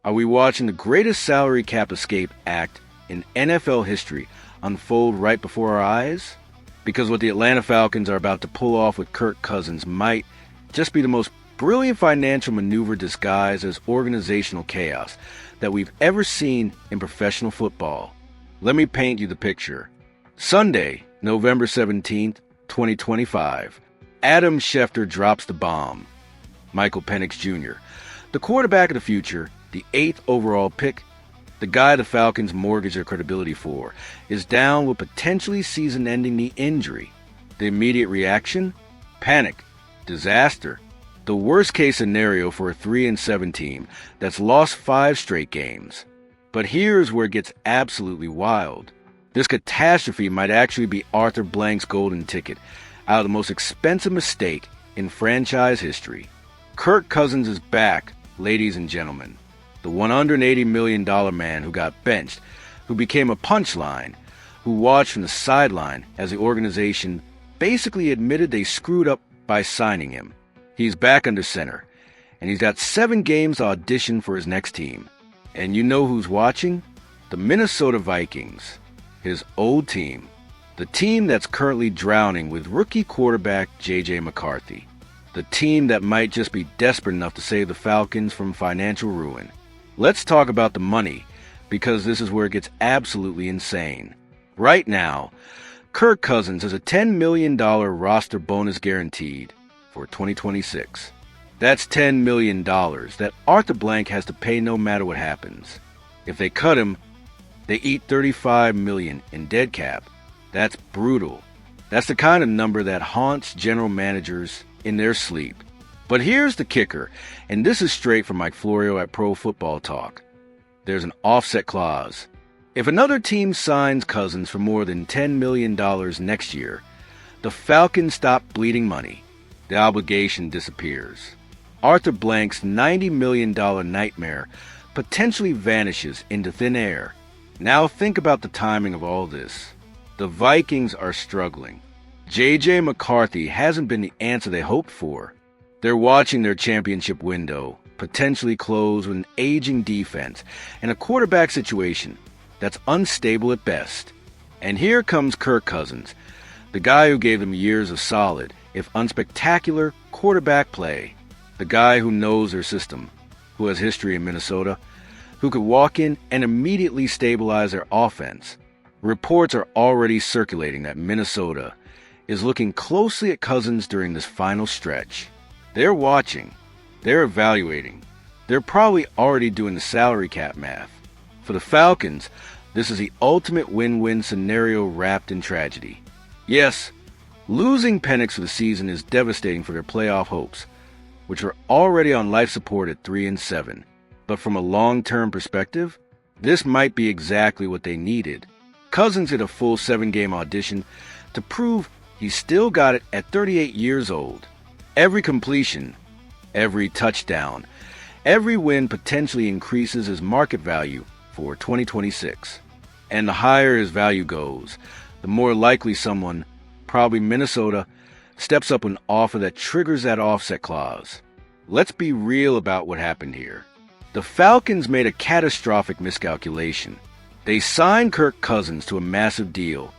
Are we watching the greatest salary cap escape act in NFL history unfold right before our eyes? Because what the Atlanta Falcons are about to pull off with Kirk Cousins might just be the most brilliant financial maneuver disguised as organizational chaos that we've ever seen in professional football. Let me paint you the picture. Sunday, November 17th, 2025, Adam Schefter drops the bomb. Michael Penix Jr., the quarterback of the future, the 8th overall pick, the guy the Falcons mortgage their credibility for, is down with potentially season-ending knee injury. The immediate reaction? Panic. Disaster. The worst-case scenario for a 3-7 team that's lost 5 straight games. But here's where it gets absolutely wild. This catastrophe might actually be Arthur Blank's golden ticket out of the most expensive mistake in franchise history. Kirk Cousins is back, ladies and gentlemen. The $180 million man who got benched, who became a punchline, who watched from the sideline as the organization basically admitted they screwed up by signing him. He's back under center, and he's got 7 games to audition for his next team. And you know who's watching? The Minnesota Vikings, his old team, the team that's currently drowning with rookie quarterback J.J. McCarthy, the team that might just be desperate enough to save the Falcons from financial ruin. Let's talk about the money, because this is where it gets absolutely insane. Right now, Kirk Cousins has a $10 million roster bonus guaranteed for 2026. That's $10 million that Arthur Blank has to pay no matter what happens. If they cut him, they eat $35 million in dead cap. That's brutal. That's the kind of number that haunts general managers in their sleep. But here's the kicker, and this is straight from Mike Florio at Pro Football Talk. There's an offset clause. If another team signs Cousins for more than $10 million next year, the Falcons stop bleeding money. The obligation disappears. Arthur Blank's $90 million nightmare potentially vanishes into thin air. Now think about the timing of all this. The Vikings are struggling. J.J. McCarthy hasn't been the answer they hoped for. They're watching their championship window potentially close with an aging defense and a quarterback situation that's unstable at best. And here comes Kirk Cousins, the guy who gave them years of solid, if unspectacular, quarterback play. The guy who knows their system, who has history in Minnesota, who could walk in and immediately stabilize their offense. Reports are already circulating that Minnesota is looking closely at Cousins during this final stretch. They're watching. They're evaluating. They're probably already doing the salary cap math. For the Falcons, this is the ultimate win-win scenario wrapped in tragedy. Yes, losing Penix for the season is devastating for their playoff hopes, which are already on life support at 3-7. But from a long-term perspective, this might be exactly what they needed. Cousins did a full 7-game audition to prove he's still got it at 38 years old. Every completion, every touchdown, every win potentially increases his market value for 2026. And the higher his value goes, the more likely someone, probably Minnesota, steps up with an offer that triggers that offset clause. Let's be real about what happened here. The Falcons made a catastrophic miscalculation. They signed Kirk Cousins to a massive deal,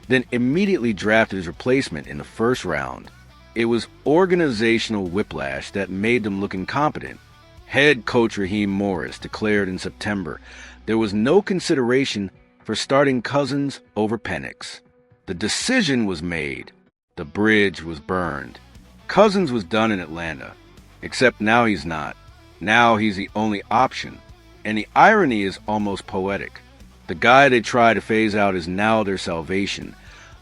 then immediately drafted his replacement in the first round. It was organizational whiplash that made them look incompetent. Head coach Raheem Morris declared in September there was no consideration for starting Cousins over Penix. The decision was made. The bridge was burned. Cousins was done in Atlanta, except now he's not. Now he's the only option. And the irony is almost poetic. The guy they try to phase out is now their salvation,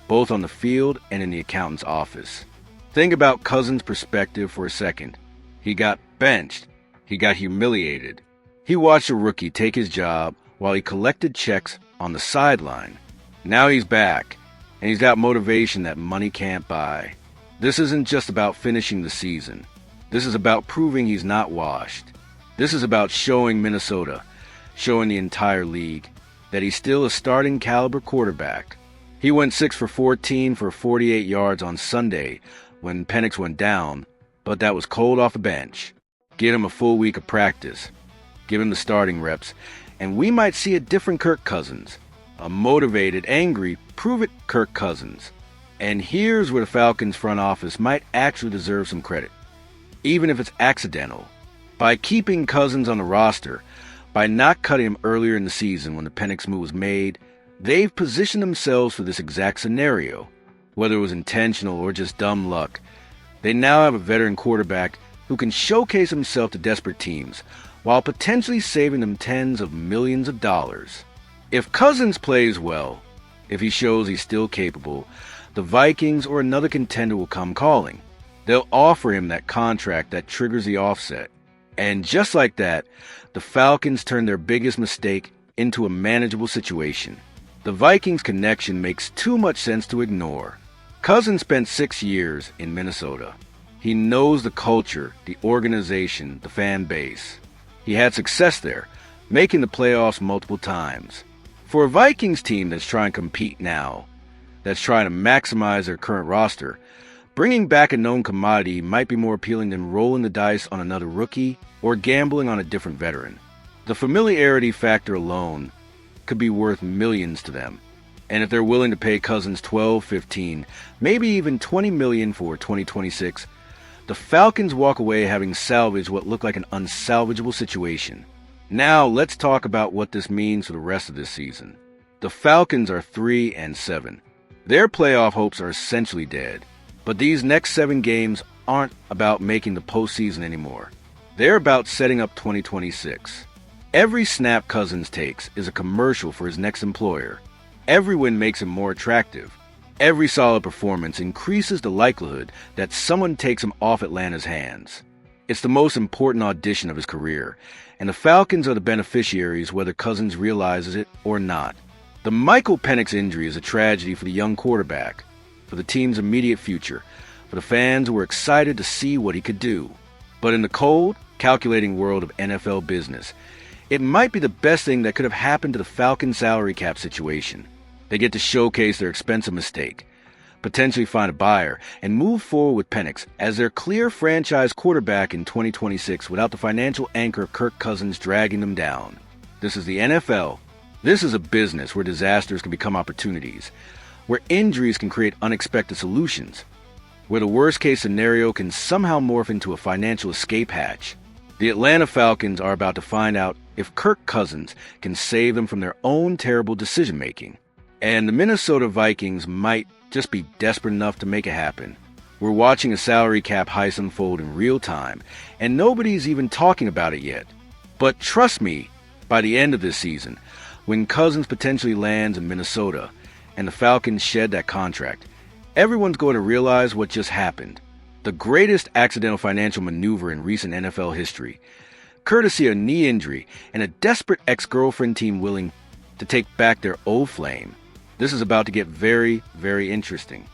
both on the field and in the accountant's office. Think about Cousins' perspective for a second. He got benched. He got humiliated. He watched a rookie take his job while he collected checks on the sideline. Now he's back, and he's got motivation that money can't buy. This isn't just about finishing the season. This is about proving he's not washed. This is about showing Minnesota, showing the entire league, that he's still a starting caliber quarterback. He went 6 for 14 for 48 yards on Sunday when Penix went down, but that was cold off the bench. Get him a full week of practice. give him the starting reps, and we might see a different Kirk Cousins. A motivated, angry, prove-it Kirk Cousins. And here's where the Falcons front office might actually deserve some credit, even if it's accidental. By keeping Cousins on the roster, by not cutting him earlier in the season when the Penix move was made, they've positioned themselves for this exact scenario. Whether it was intentional or just dumb luck, they now have a veteran quarterback who can showcase himself to desperate teams while potentially saving them tens of millions of dollars. If Cousins plays well, if he shows he's still capable, the Vikings or another contender will come calling. They'll offer him that contract that triggers the offset. And just like that, the Falcons turn their biggest mistake into a manageable situation. The Vikings connection makes too much sense to ignore. Cousins spent 6 years in Minnesota. He knows the culture, the organization, the fan base. He had success there, making the playoffs multiple times. For a Vikings team that's trying to compete now, that's trying to maximize their current roster, bringing back a known commodity might be more appealing than rolling the dice on another rookie or gambling on a different veteran. The familiarity factor alone could be worth millions to them. And if they're willing to pay Cousins $12, $15, maybe even $20 million for 2026, the Falcons walk away having salvaged what looked like an unsalvageable situation. Now let's talk about what this means for the rest of this season. The Falcons are 3-7. Their playoff hopes are essentially dead. But these next 7 games aren't about making the postseason anymore. They're about setting up 2026. Every snap Cousins takes is a commercial for his next employer. Every win makes him more attractive. Every solid performance increases the likelihood that someone takes him off Atlanta's hands. It's the most important audition of his career, and the Falcons are the beneficiaries whether Cousins realizes it or not. The Michael Penix injury is a tragedy for the young quarterback, for the team's immediate future, for the fans who were excited to see what he could do. But in the cold, calculating world of NFL business, it might be the best thing that could have happened to the Falcons' salary cap situation. They get to showcase their expensive mistake, potentially find a buyer, and move forward with Penix as their clear franchise quarterback in 2026 without the financial anchor of Kirk Cousins dragging them down. This is the NFL. This is a business where disasters can become opportunities, where injuries can create unexpected solutions, where the worst-case scenario can somehow morph into a financial escape hatch. The Atlanta Falcons are about to find out if Kirk Cousins can save them from their own terrible decision-making. And the Minnesota Vikings might just be desperate enough to make it happen. We're watching a salary cap heist unfold in real time, and nobody's even talking about it yet. But trust me, by the end of this season, when Cousins potentially lands in Minnesota and the Falcons shed that contract, everyone's going to realize what just happened. The greatest accidental financial maneuver in recent NFL history, courtesy of a knee injury and a desperate ex-girlfriend team willing to take back their old flame. This is about to get very, very interesting.